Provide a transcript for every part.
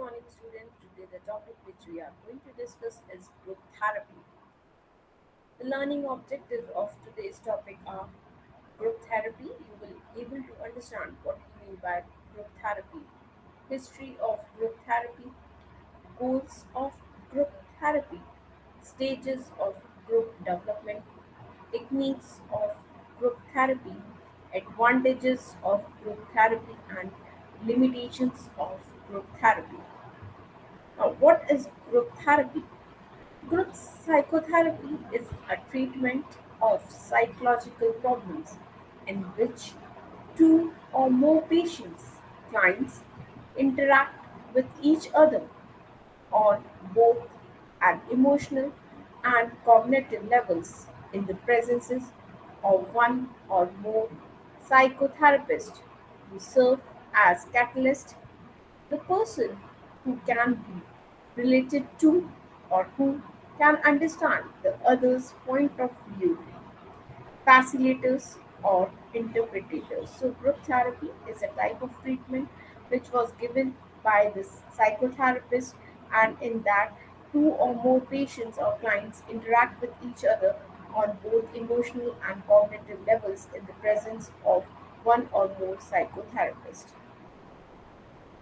morning, students. Today, the topic which we are going to discuss is group therapy. The learning objectives of today's topic are group therapy. You will able to understand what we mean by group therapy, history of group therapy, goals of group therapy, stages of group development, techniques of group therapy, advantages of group therapy, and limitations of group therapy. Now, what is group therapy? Group psychotherapy is a treatment of psychological problems in which two or more patients, clients, interact with each other on both an emotional and cognitive levels in the presence of one or more psychotherapists who serve as catalyst, the person who can be related to or who can understand the other's point of view, facilitators or interpreters. So, group therapy is a type of treatment which was given by the psychotherapist, and in that, two or more patients or clients interact with each other on both emotional and cognitive levels in the presence of one or more psychotherapists.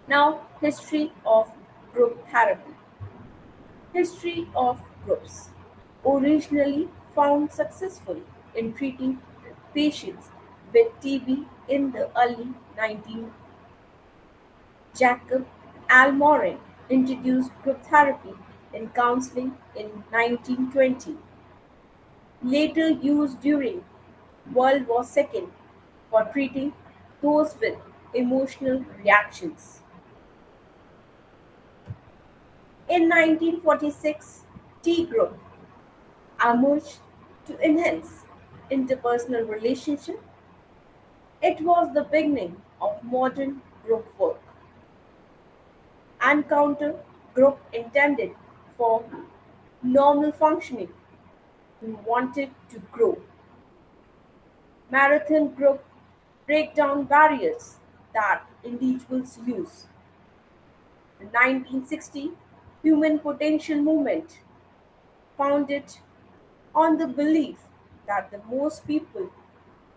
Now, history of group therapy. History of groups. Originally found successful in treating patients with TB in the early 19th, Jacob Almorin introduced group therapy in counseling in 1920, later used during World War II for treating those with emotional reactions. In 1946, T group emerged to enhance interpersonal relationship. It was the beginning of modern group work and counter group intended for normal functioning who wanted to grow. Marathon group break down barriers that individuals use. The 1960 Human Potential Movement founded on the belief that the most people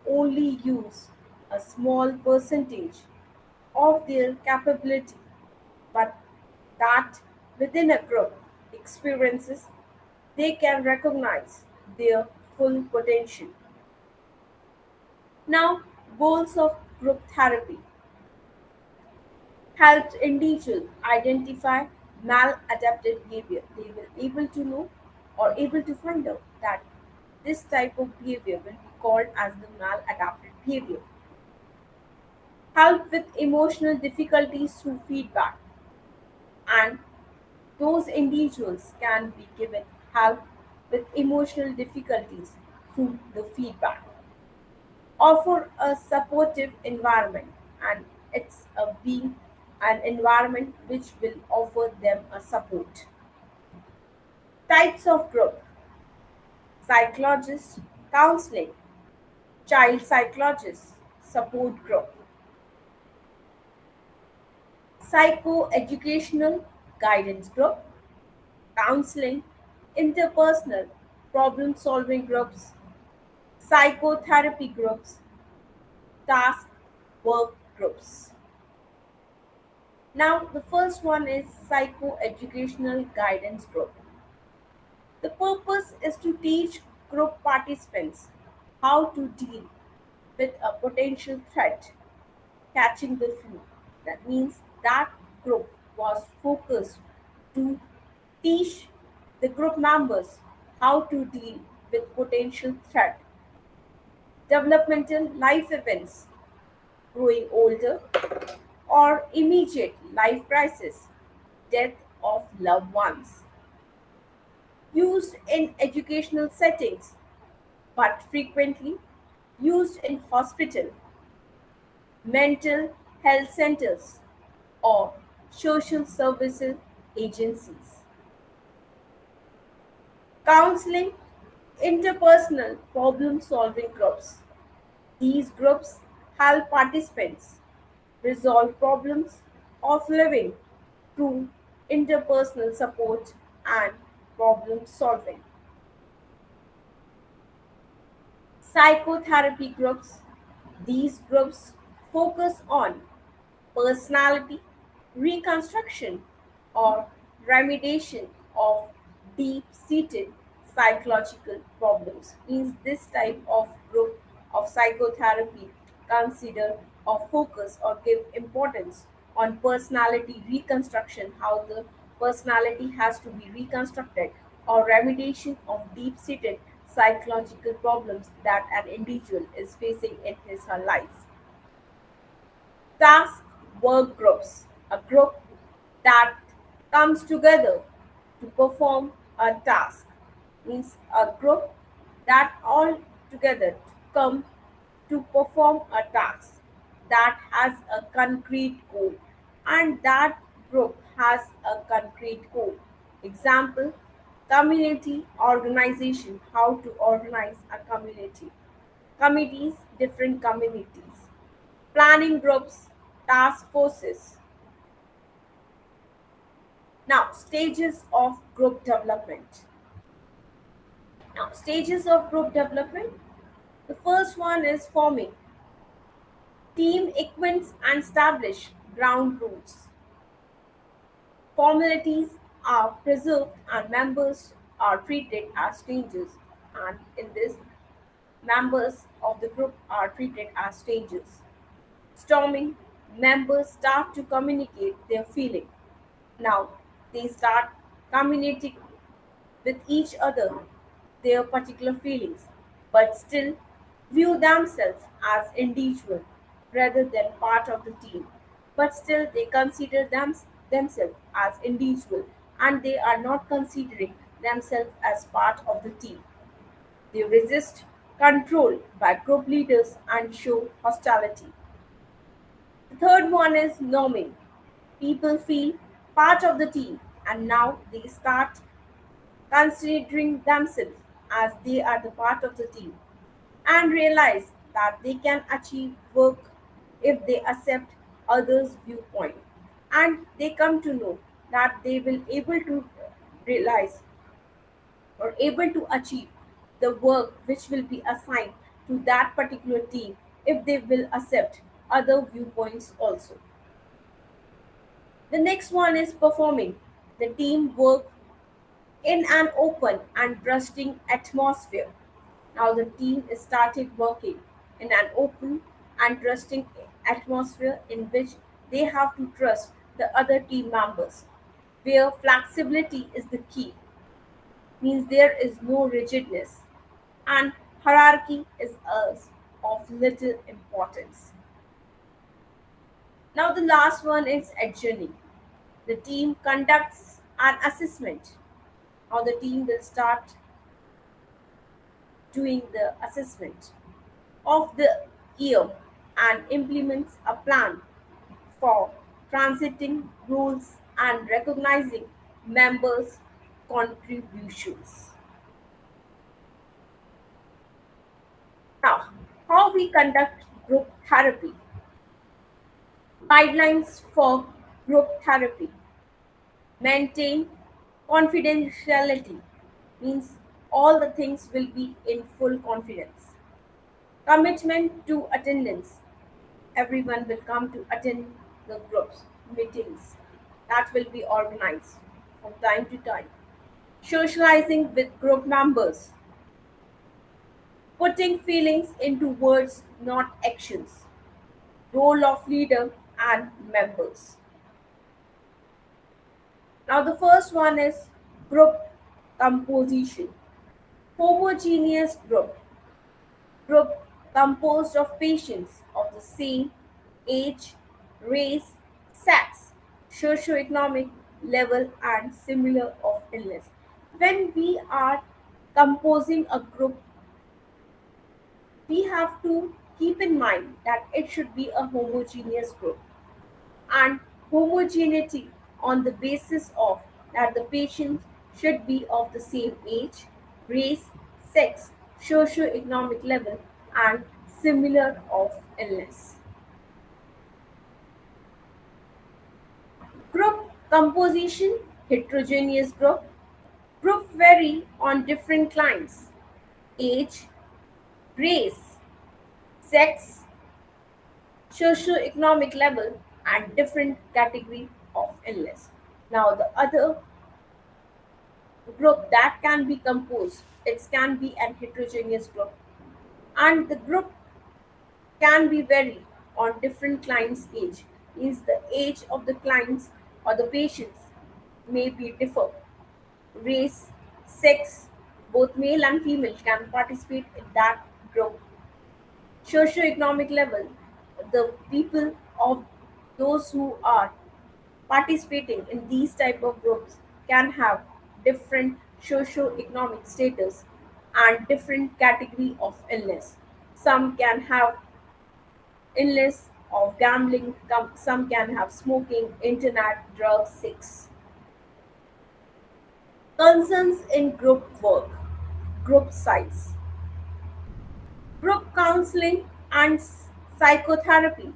only use a small percentage of their capability, but that within a group experiences they can recognize their full potential. Now, goals of group therapy helps individual identify maladaptive behavior. They will able to know or able to find out that this type of behavior will be called as the maladaptive behavior. Help with emotional difficulties through feedback, and those individuals can be given help with emotional difficulties through the feedback. Offer a supportive environment, and it's a being an environment which will offer them a support. Types of group: psychologist, counseling, child psychologist, support group, psychoeducational guidance group, counseling, interpersonal problem solving groups, psychotherapy groups, task work groups. Now, the first one is psychoeducational guidance group. The purpose is to teach group participants how to deal with a potential threat catching the flu. That means that group was focused to teach the group members how to deal with potential threat, developmental life events, growing older, or immediate life crisis, death of loved ones. Used in educational settings, but frequently used in hospital, mental health centers, or social services agencies. Counseling, interpersonal problem solving groups. These groups help participants resolve problems of living through interpersonal support, and problem solving. Psychotherapy groups. These groups focus on personality reconstruction or remediation of deep seated psychological problems. Means this type of group of psychotherapy consider or focus or give importance on personality reconstruction, how the personality has to be reconstructed, or remediation of deep seated psychological problems that an individual is facing in his or her life. Task work groups, a group that comes together to perform a task, means a group that all together come to perform a task that has a concrete goal, and that group has a concrete goal. Example, community organization, how to organize a community, committees, different communities, planning groups, task forces. Now, stages of group development. Now, stages of group development. The first one is forming. Team equins and establish ground rules. Formalities are preserved and members are treated as strangers. And in this, members of the group are treated as strangers. Storming, members start to communicate their feeling. Now they start communicating with each other their particular feelings, but still view themselves as individual rather than part of the team. But still they consider themselves as individual, and they are not considering themselves as part of the team. They resist control by group leaders and show hostility. The third one is norming. People feel part of the team, and now they start considering themselves as they are the part of the team, and realize that they can achieve work if they accept others' viewpoint, and they come to know that they will able to realize or able to achieve the work which will be assigned to that particular team if they will accept other viewpoints also. The next one is performing. The team work in an open and trusting atmosphere. Now the team is started working in an open and trusting atmosphere in which they have to trust the other team members, where flexibility is the key, means there is no rigidness, and hierarchy is of little importance. Now the last one is adjourning. The team conducts an assessment. How the team will start doing the assessment of the year and implements a plan for transiting rules and recognizing members' contributions. Now, how we conduct group therapy. Guidelines for group therapy. Maintain confidentiality, means all the things will be in full confidence. Commitment to attendance. Everyone will come to attend the groups meetings that will be organized from time to time. Socializing with group members. Putting feelings into words, not actions. Role of leader and members. Now the first one is group composition. Homogeneous group composed of patients of the same age, race, sex, socioeconomic level, and similar of illness. When we are composing a group, we have to keep in mind that it should be a homogeneous group, and homogeneity on the basis of that the patients should be of the same age, race, sex, socio-economic level, and similar of illness. Group composition Heterogeneous group. Group vary on different clients, age, race, sex, socio-economic level, and different category of illness. Now the other group that can be composed, it can be an heterogeneous group, and the group can be vary on different clients' age. Means the age of the clients or the patients may be differ. Race, sex, both male and female can participate in that group. Socio-economic level, the people of those who are participating in these type of groups can have different socio-economic status and different category of illness. Some can have illness of gambling, some can have smoking, internet, drugs, sex. Concerns in group work, group size, group counseling and psychotherapy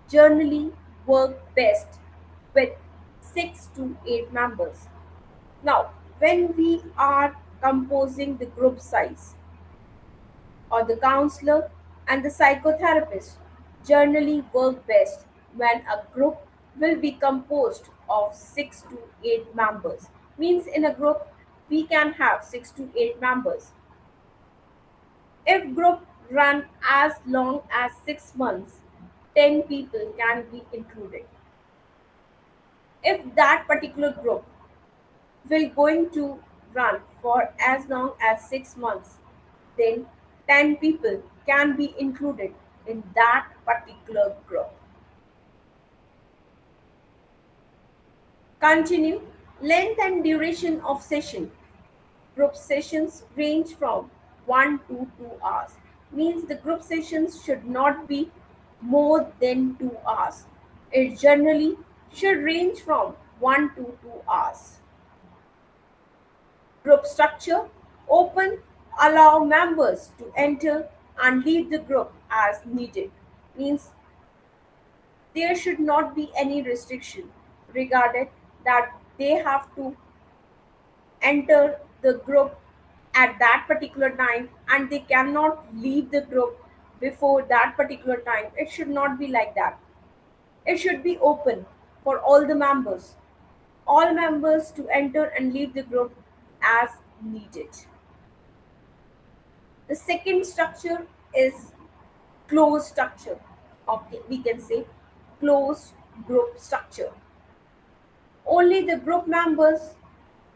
generally work best with 6 to 8 members. Now, when we are composing the group size, or the counselor and the psychotherapist generally work best when a group will be composed of 6 to 8 members. Means in a group we can have 6 to 8 members. If group run as long as 6 months, 10 people can be included. If that particular group will going to run for as long as 6 months, then 10 people can be included in that particular group. Continue. Length and duration of session. Group sessions range from 1 to 2 hours. Means the group sessions should not be more than 2 hours. It generally should range from 1 to 2 hours. Group structure. Open, allow members to enter and leave the group as needed. Means there should not be any restriction regarding that they have to enter the group at that particular time and they cannot leave the group before that particular time. It should not be like that. It should be open for all members to enter and leave the group as needed. The second structure is closed structure. Okay, we can say closed group structure. Only the group members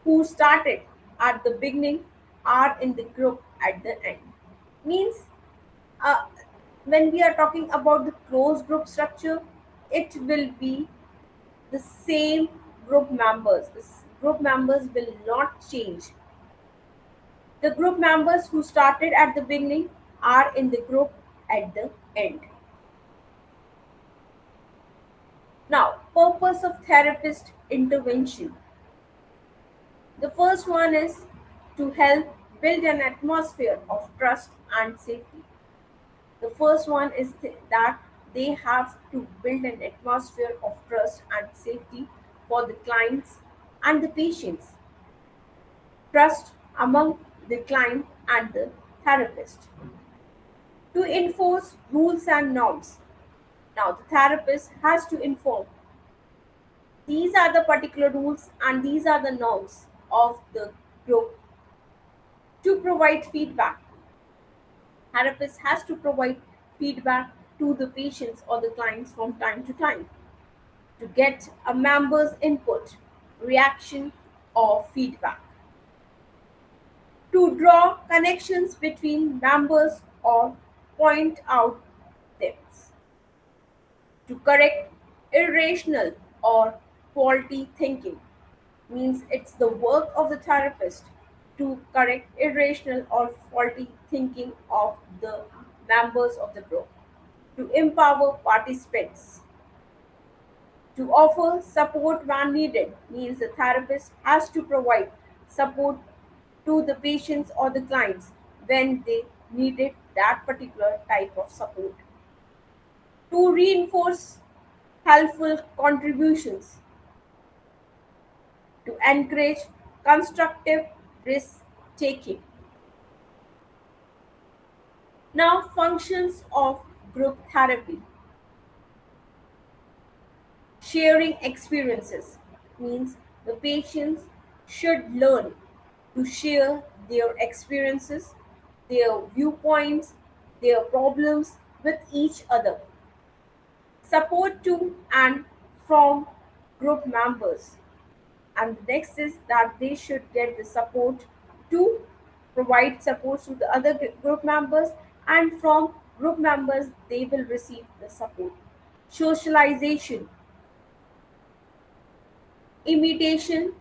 who started at the beginning are in the group at the end. Means uh, when we are talking about the closed group structure, it will be the same group members. Group members will not change. The group members who started at the beginning are in the group at the end. Now, purpose of therapist intervention. The first one is to help build an atmosphere of trust and safety. The first one is that they have to build an atmosphere of trust and safety for the clients and the patients. Trust among the client and the therapist. To enforce rules and norms. Now, the therapist has to inform these are the particular rules and these are the norms of the group. To provide feedback, therapist has to provide feedback to the patients or the clients from time to time to get a member's input, reaction, or feedback. To draw connections between members or point out things. To correct irrational or faulty thinking. Means it's the work of the therapist to correct irrational or faulty thinking of the members of the group, to empower participants, to offer support when needed. Means the therapist has to provide support to the patients or the clients when they needed that particular type of support, to reinforce helpful contributions. to encourage constructive risk taking. Now, functions of group therapy. Sharing experiences means the patients should learn to share their experiences, their viewpoints, their problems with each other. Support to and from group members. And the next is that they should get the support to provide support to the other group members, and from group members they will receive the support. Socialization, imitation,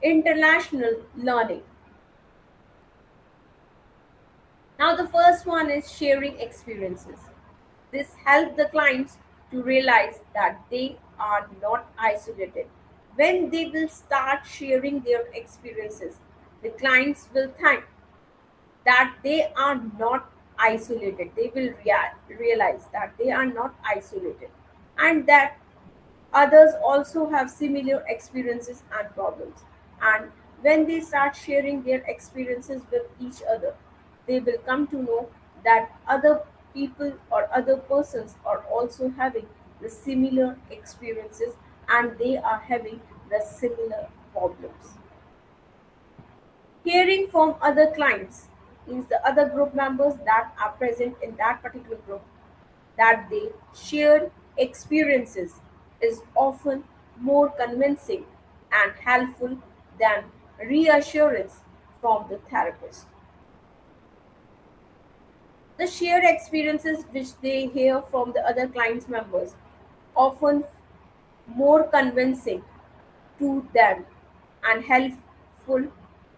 international learning. Now the first one is sharing experiences. This helps the clients to realize that they are not isolated. When they will start sharing their experiences, the clients will think that they are not isolated. They will realize that they are not isolated, and that others also have similar experiences and problems. And when they start sharing their experiences with each other, they will come to know that other people or other persons are also having the similar experiences, and they are having the similar problems. Hearing from other clients means the other group members that are present in that particular group, that they shared experiences is often more convincing and helpful than reassurance from the therapist. The shared experiences which they hear from the other clients members often more convincing to them and helpful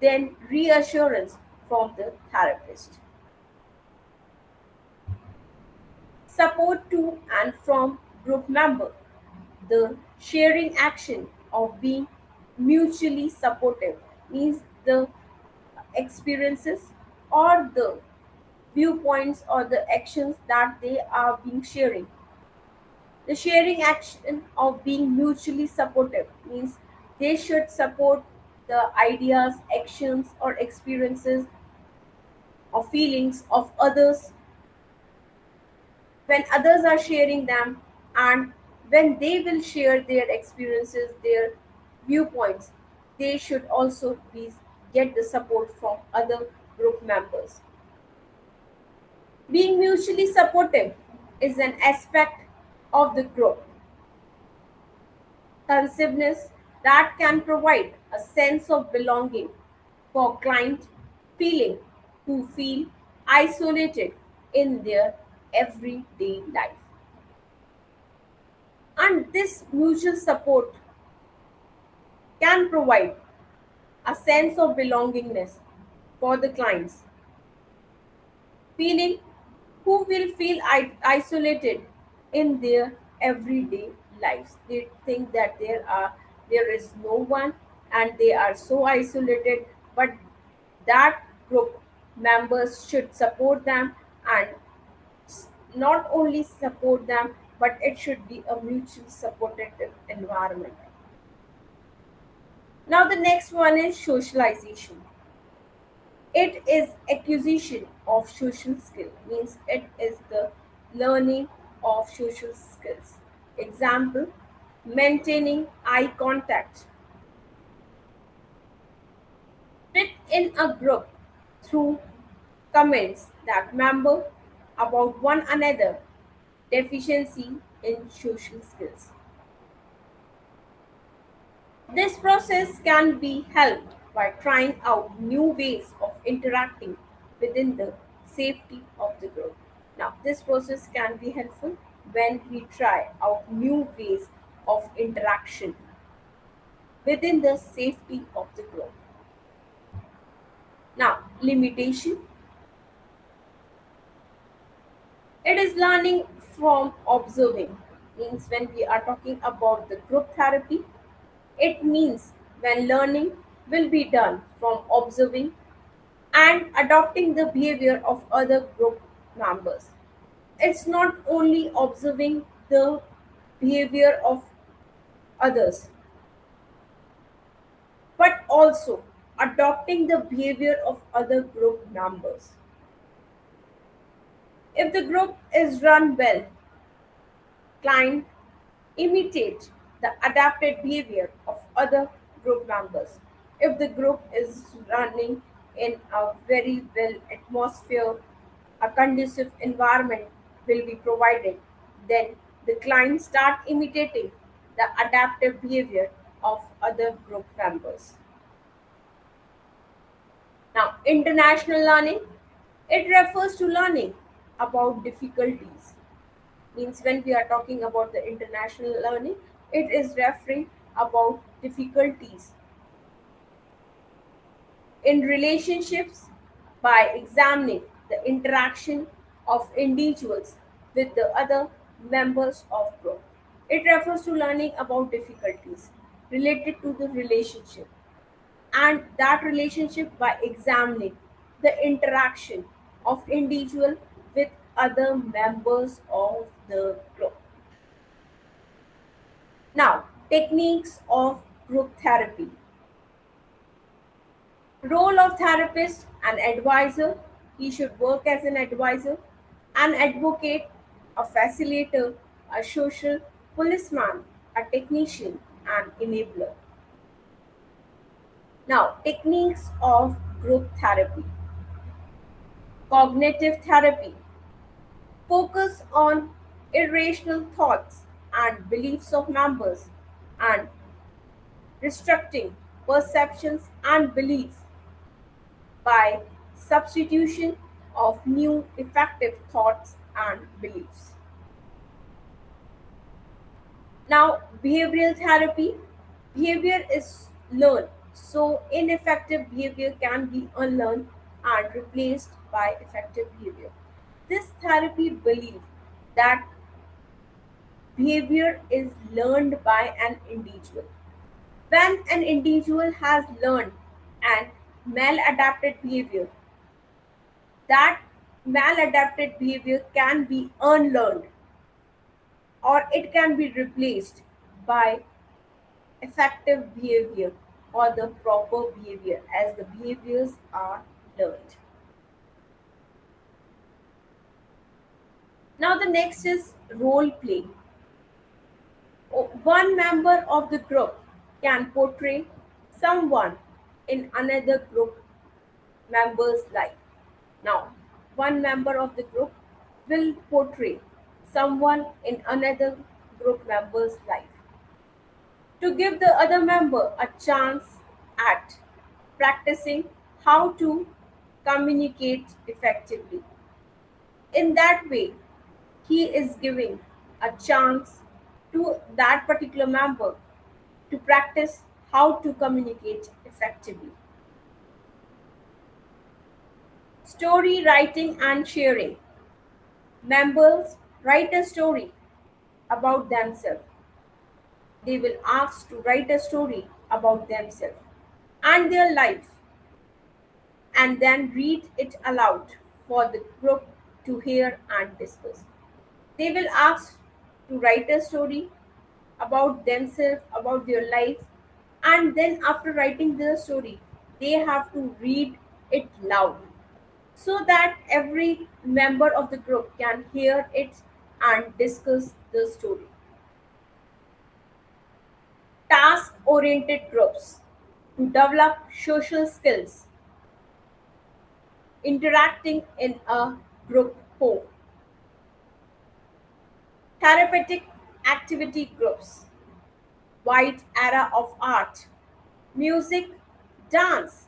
than reassurance from the therapist. Support to and from group member. The sharing action of being mutually supportive means the experiences or the viewpoints or the actions that they are being sharing. The sharing action of being mutually supportive means they should support the ideas, actions, or experiences or feelings of others when others are sharing them, and when they will share their experiences, their viewpoints, they should also be get the support from other group members. Being mutually supportive is an aspect of the group cohesiveness that can provide a sense of belonging for client feeling who feel isolated in their everyday life. And this mutual support can provide a sense of belongingness for the clients, feeling who will feel isolated in their everyday lives. They think that there is no one and they are so isolated, but that group members should support them, and not only support them, but it should be a mutual supportive environment. Now, the next one is socialization. It is acquisition of social skill, means it is the learning of social skills. Example, maintaining eye contact. Fit in a group through comments that member about one another, deficiency in social skills. This process can be helped by trying out new ways of interacting within the safety of the group. Now, this process can be helpful when we try out new ways of interaction within the safety of the group. Now, limitation, it is learning from observing. Means when we are talking about the group therapy, it means when learning will be done from observing and adopting the behavior of other group members. It's not only observing the behavior of others, also adopting the behavior of other group members. If the group is run well, client imitate the adapted behavior of other group members. If the group is running in a very well atmosphere, a conducive environment will be provided, then the client start imitating the adaptive behavior of other group members. Now, international learning, it refers to learning about difficulties. Means when we are talking about the international learning, it is referring about difficulties in relationships by examining the interaction of individuals with the other members of group. It refers to learning about difficulties related to the relationship and that relationship by examining the interaction of individual with other members of the group. Now, techniques of group therapy. Role of therapist and advisor. He should work as an advisor, an advocate, a facilitator, a social policeman, a technician, and enabler. Now, techniques of group therapy. Cognitive therapy. Focus on irrational thoughts and beliefs of members and restricting perceptions and beliefs by substitution of new effective thoughts and beliefs. Now, behavioral therapy. Behavior is learned, so ineffective behavior can be unlearned and replaced by effective behavior. This therapy believes that behavior is learned by an individual. When an individual has learned an maladapted behavior, that maladapted behavior can be unlearned or it can be replaced by effective behavior or the proper behavior as the behaviors are learned. Now, the next is role play. One member of the group can portray someone in another group member's life. Now, one member of the group will portray someone in another group member's life to give the other member a chance at practicing how to communicate effectively. In that way, he is giving a chance to that particular member to practice how to communicate effectively. Story writing and sharing. Members write a story about themselves. They will ask to write a story about themselves and their life and then read it aloud for the group to hear and discuss. They will ask to write a story about themselves, about their life, and then after writing the story, they have to read it loud so that every member of the group can hear it and discuss the story. Task oriented groups to develop social skills, interacting in a group home. Therapeutic activity groups, wide era of art, music, dance,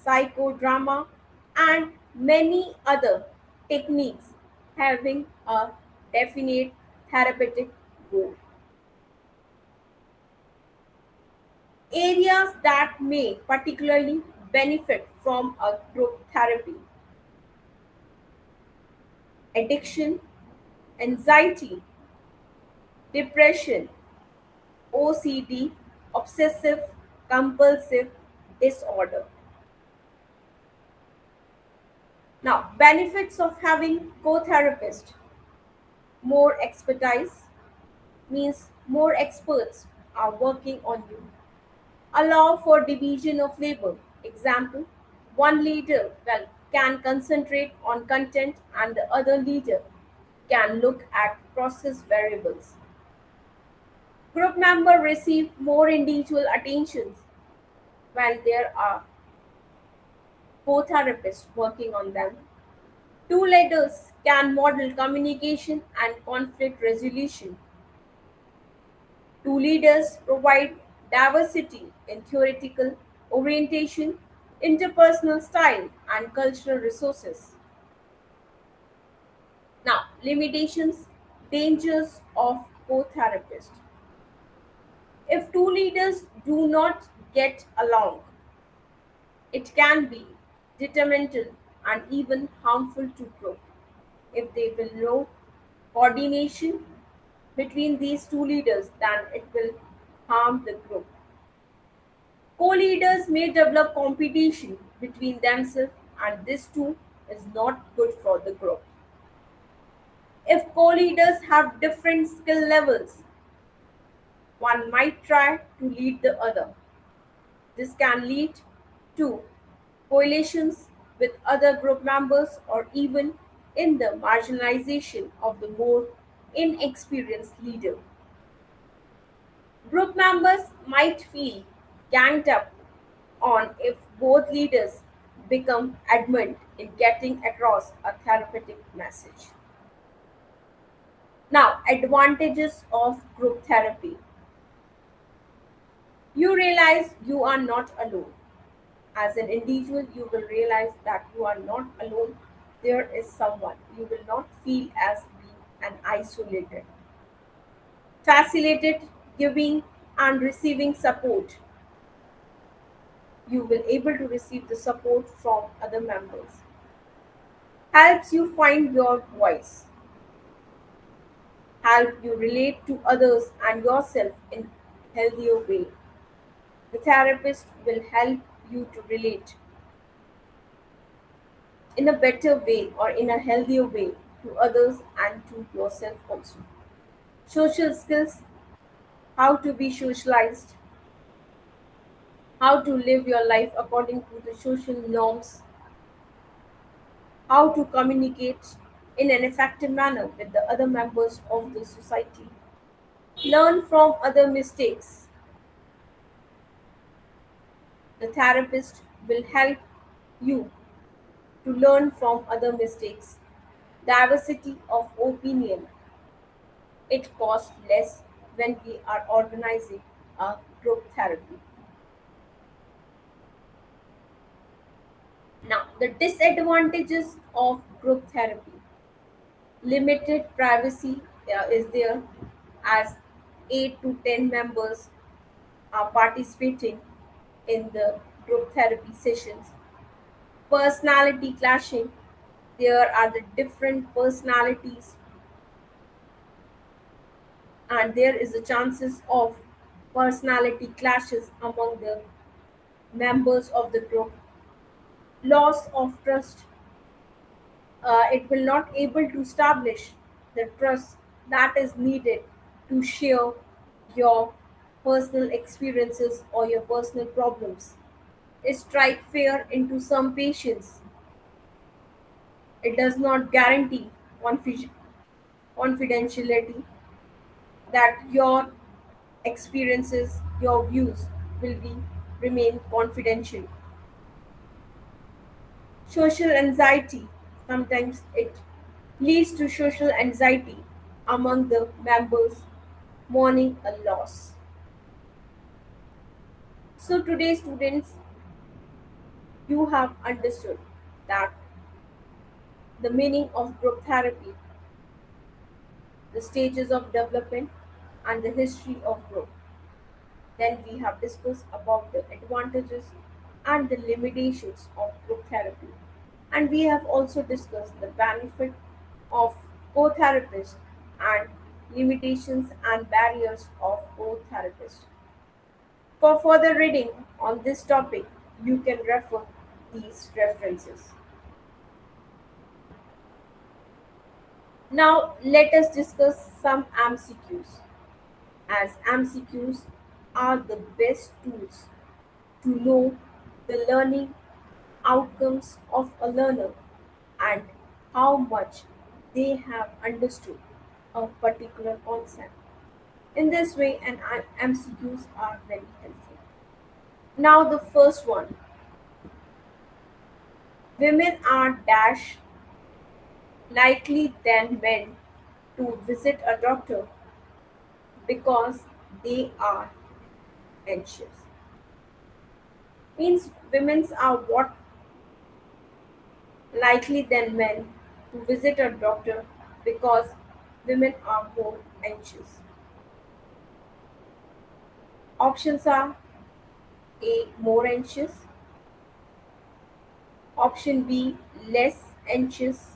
psychodrama, and many other techniques having a definite therapeutic goal. Areas that may particularly benefit from a group therapy: addiction, anxiety, depression, OCD, obsessive compulsive disorder. Now, benefits of having co-therapist: more expertise means more experts are working on you. Allow for division of labor. Example, one leader can concentrate on content and the other leader can look at process variables. Group members receive more individual attentions when there are co-therapists working on them. Two leaders can model communication and conflict resolution. Two leaders provide diversity in theoretical orientation, interpersonal style, and cultural resources. Now, limitations, dangers of co-therapist. If two leaders do not get along, it can be detrimental and even harmful to group. If they will know coordination between these two leaders, then it will harm the group. Co-leaders may develop competition between themselves and this too is not good for the group. If co-leaders have different skill levels, one might try to lead the other. This can lead to coalitions with other group members or even in the marginalization of the more inexperienced leader. Group members might feel ganged up on if both leaders become adamant in getting across a therapeutic message. Now, advantages of group therapy. You realize you are not alone. As an individual, you will realize that you are not alone. There is someone. You will not feel as being an isolated. Facilitated giving and receiving support. You will able to receive the support from other members. Helps you find your voice. Help you relate to others and yourself in healthier way. The therapist will help you to relate in a better way or in a healthier way to others and to yourself also. Social skills, how to be socialized, how to live your life according to the social norms, how to communicate in an effective manner with the other members of the society. Learn from other mistakes. The therapist will help you to learn from other mistakes. Diversity of opinion. It costs less when we are organizing a group therapy. Now, the disadvantages of group therapy. Limited privacy is there as 8 to 10 members are participating in the group therapy sessions. Personality clashing. There are the different personalities and there is a chances of personality clashes among the members of the group. Loss of trust. It will not able to establish the trust that is needed to share your personal experiences or your personal problems. Strike fear into some patients. It does not guarantee confidentiality that your experiences, your views will be remain confidential. Social anxiety. Sometimes it leads to social anxiety among the members mourning a loss. So today students, you have understood that the meaning of group therapy, the stages of development and the history of group. Then we have discussed about the advantages and the limitations of group therapy. And we have also discussed the benefit of co-therapists and limitations and barriers of co-therapists. For further reading on this topic, you can refer these references. Now let us discuss some MCQs as MCQs are the best tools to know the learning outcomes of a learner and how much they have understood a particular concept. In this way, MCQs are very helpful. Now, the first one, women are dash likely than men to visit a doctor because they are anxious. Means women are what likely than men to visit a doctor because women are more anxious. Options are A, more anxious, option B, less anxious,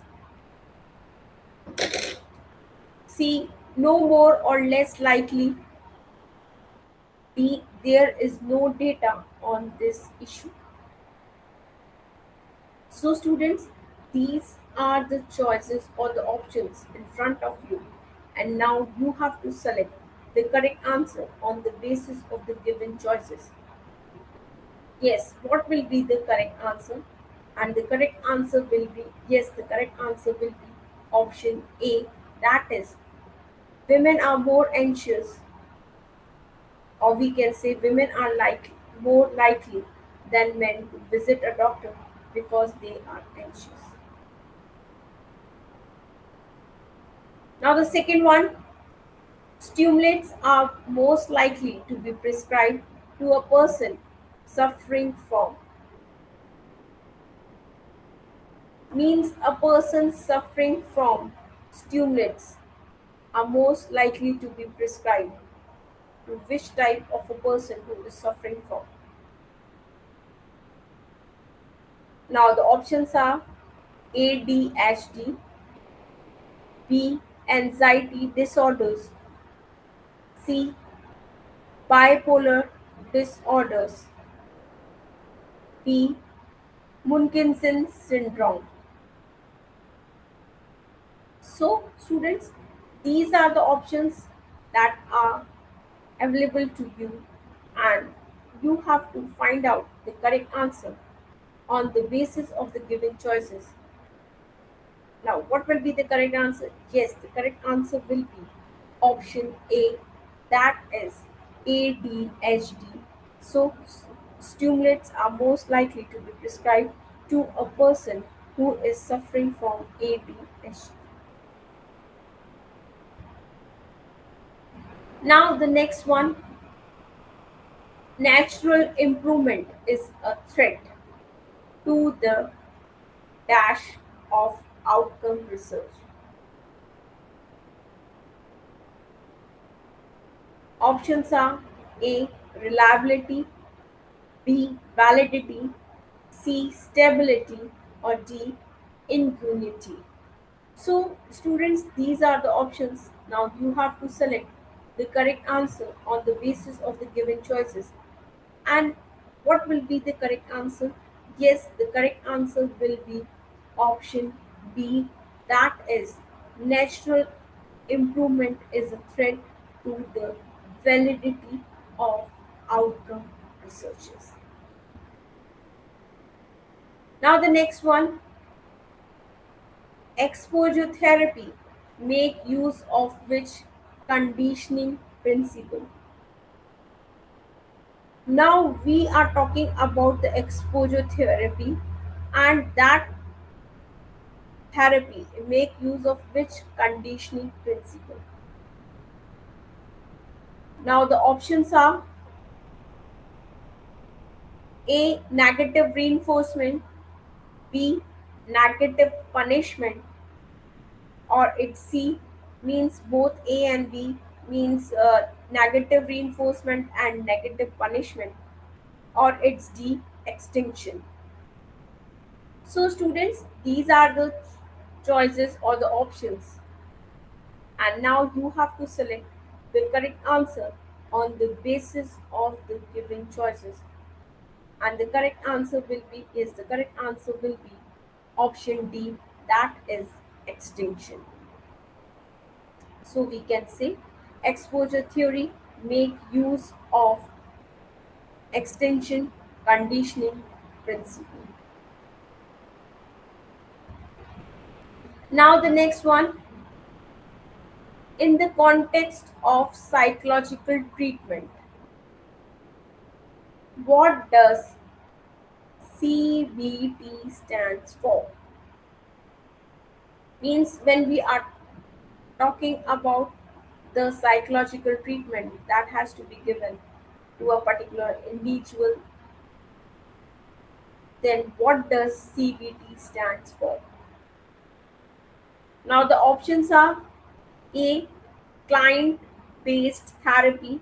C, no more or less likely, D, there is no data on this issue. So, students, these are the choices or the options in front of you, and now you have to select the correct answer on the basis of the given choices. Yes, what will be the correct answer? And the correct answer will be yes, the correct answer will be option A, that is, women are more anxious, or we can say women are more likely than men to visit a doctor because they are anxious. Now, the second one, stimulants are most likely to be prescribed to a person suffering from, means a person suffering from stimulants are most likely to be prescribed to which type of a person who is suffering from. Now, the options are ADHD, B, anxiety disorders, C, bipolar disorders, D, Munchausen syndrome. So, students, these are the options that are available to you, and you have to find out the correct answer on the basis of the given choices. Now, what will be the correct answer? Yes, the correct answer will be option A, that is ADHD. So, stimulants are most likely to be prescribed to a person who is suffering from ADHD. Now, the next one, natural improvement is a threat to the dash of outcome research. Options are A, reliability, B, validity, C, stability, or D, impunity. So, students, these are the options. Now, you have to select the correct answer on the basis of the given choices. And what will be the correct answer? Yes, the correct answer will be option B, that is, natural improvement is a threat to the validity of outcome researches. Now, the next one, exposure therapy make use of which conditioning principle? Now we are talking about the exposure therapy, and that therapy make use of which conditioning principle? Now the options are A, negative reinforcement, B, negative punishment, or it's C, means both A and B, means negative reinforcement and negative punishment, or it's D, extinction. So, students, these are the choices or the options, and now you have to select the correct answer on the basis of the given choices. And the correct answer will be is the correct answer will be option D, that is extinction. So we can say exposure theory make use of extinction conditioning principle. Now, the next one, in the context of psychological treatment, what does CBT stands for? Means when we are talking about the psychological treatment that has to be given to a particular individual, then what does CBT stands for? Now the options are A, client based therapy,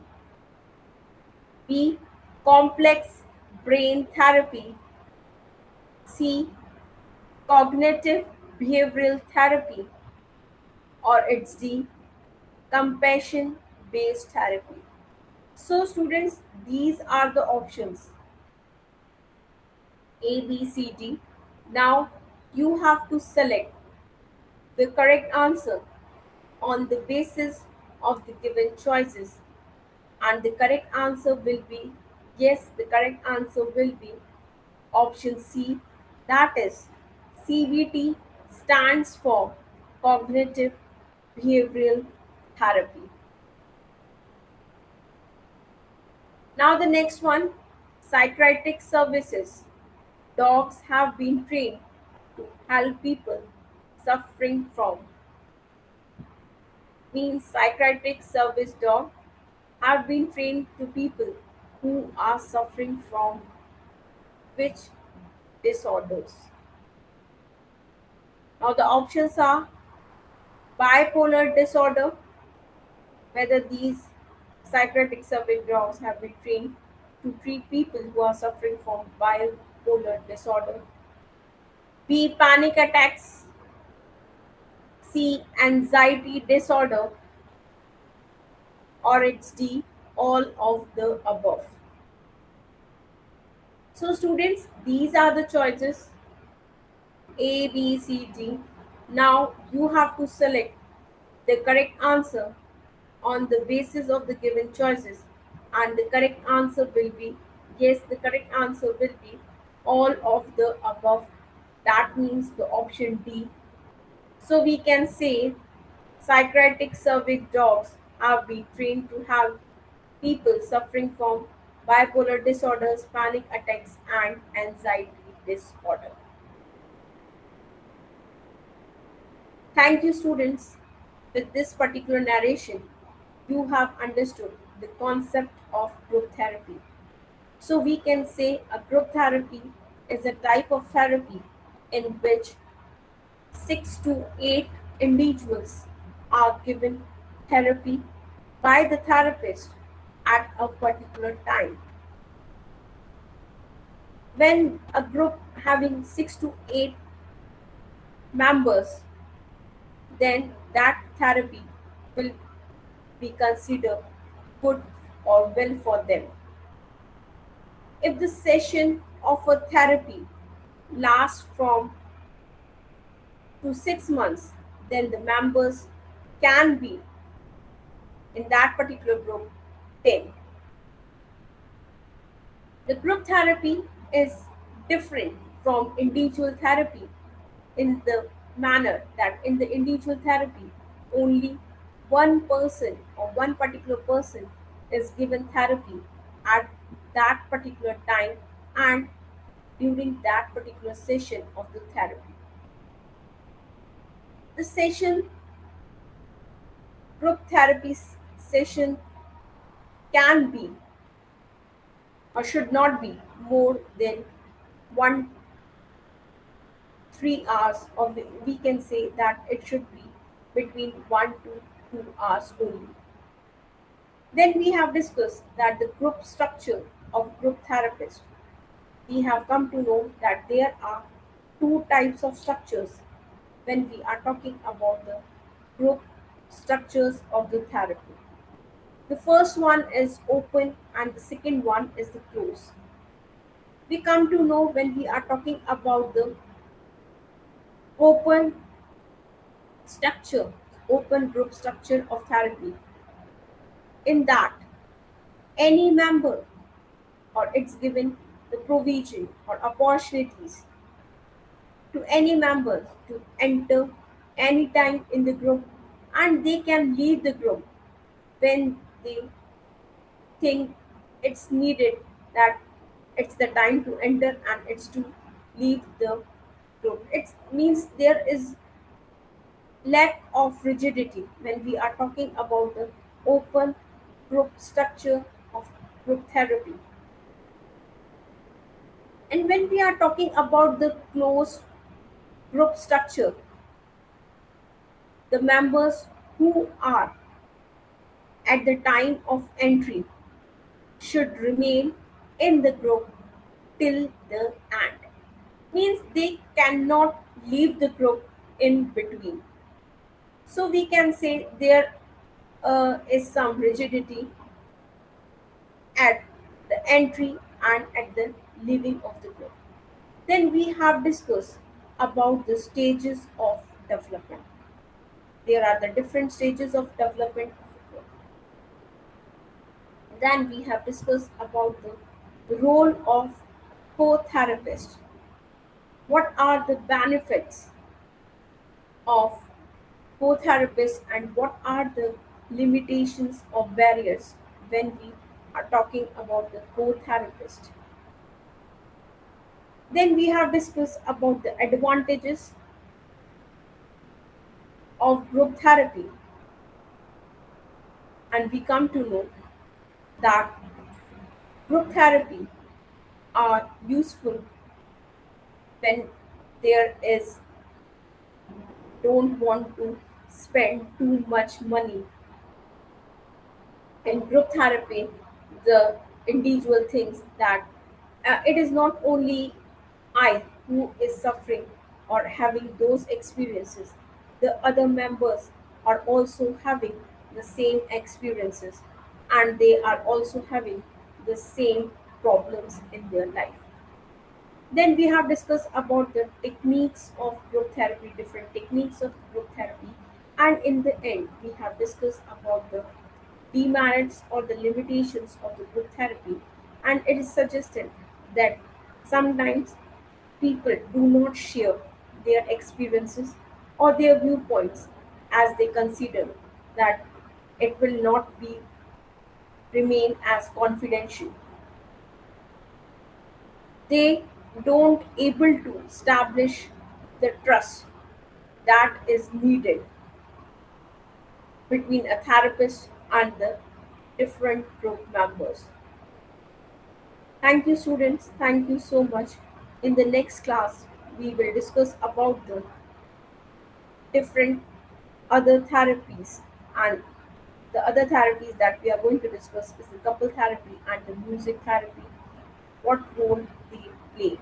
B, complex brain therapy, C, cognitive behavioral therapy, or it's D, compassion based therapy. So students, these are the options A, B, C, D. Now you have to select the correct answer on the basis of the given choices, and the correct answer will be yes, the correct answer will be option C, that is CBT stands for cognitive behavioral therapy. Now the next one, psychiatric services. Dogs have been trained to help people suffering from, means psychiatric service dog have been trained to people who are suffering from which disorders. Now the options are bipolar disorder, whether these psychiatric service dogs have been trained to treat people who are suffering from bipolar disorder. B, panic attacks. C, anxiety disorder, or it's D, all of the above. So students, these are the choices A, B, C, D. Now you have to select the correct answer on the basis of the given choices, and the correct answer will be yes, the correct answer will be all of the above. That means the option D. So we can say psychiatric service dogs have been trained to help people suffering from bipolar disorders, panic attacks, and anxiety disorder. Thank you, students. With this particular narration, you have understood the concept of group therapy. So, we can say a group therapy is a type of therapy in which 6 to 8 individuals are given therapy by the therapist at a particular time. When a group having 6 to 8 members, then that therapy will be considered good or well for them. If the session of a therapy lasts from to 6 months, then the members can be in that particular group 10. The group therapy is different from individual therapy in the manner that in the individual therapy, only one person or one particular person is given therapy at that particular time and during that particular session of the therapy. The session, group therapy session can be or should not be more than 1 3 hours, or we can say that it should be between 1 to 2 hours only. Then we have discussed that the group structure of group therapists. We have come to know that there are two types of structures when we are talking about the group structures of the therapy. The first one is open and the second one is the closed. We come to know when we are talking about the open structure, open group structure of therapy, in that any member or it's given the provision or opportunities to any members to enter anytime in the group, and they can leave the group when they think it's needed, that it's the time to enter and it's to leave the group. It means there is lack of rigidity when we are talking about the open group structure of group therapy. And when we are talking about the closed group structure, the members who are at the time of entry should remain in the group till the end. Means they cannot leave the group in between. So we can say there is some rigidity at the entry and at the leaving of the group. Then we have discussed about the stages of development. There are the different stages of development of a group. Then we have discussed about the role of co-therapist. What are the benefits of co-therapists and what are the limitations or barriers when we are talking about the co-therapist. Then we have discussed about the advantages of group therapy, and we come to know that group therapy are useful when there is don't want to spend too much money. In group therapy, the individual thinks that it is not only I who is suffering or having those experiences, the other members are also having the same experiences and they are also having the same problems in their life. Then we have discussed about the techniques of group therapy, different techniques of group therapy, and in the end, we have discussed about the demerits or the limitations of the group therapy. And it is suggested that sometimes people do not share their experiences or their viewpoints as they consider that it will not be remain as confidential. They don't able to establish the trust that is needed between a therapist and the different group members. Thank you, students. Thank you so much. In the next class, we will discuss about the different other therapies, and the other therapies that we are going to discuss is the couple therapy and the music therapy, what role they play.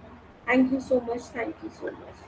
Thank you so much. Thank you so much.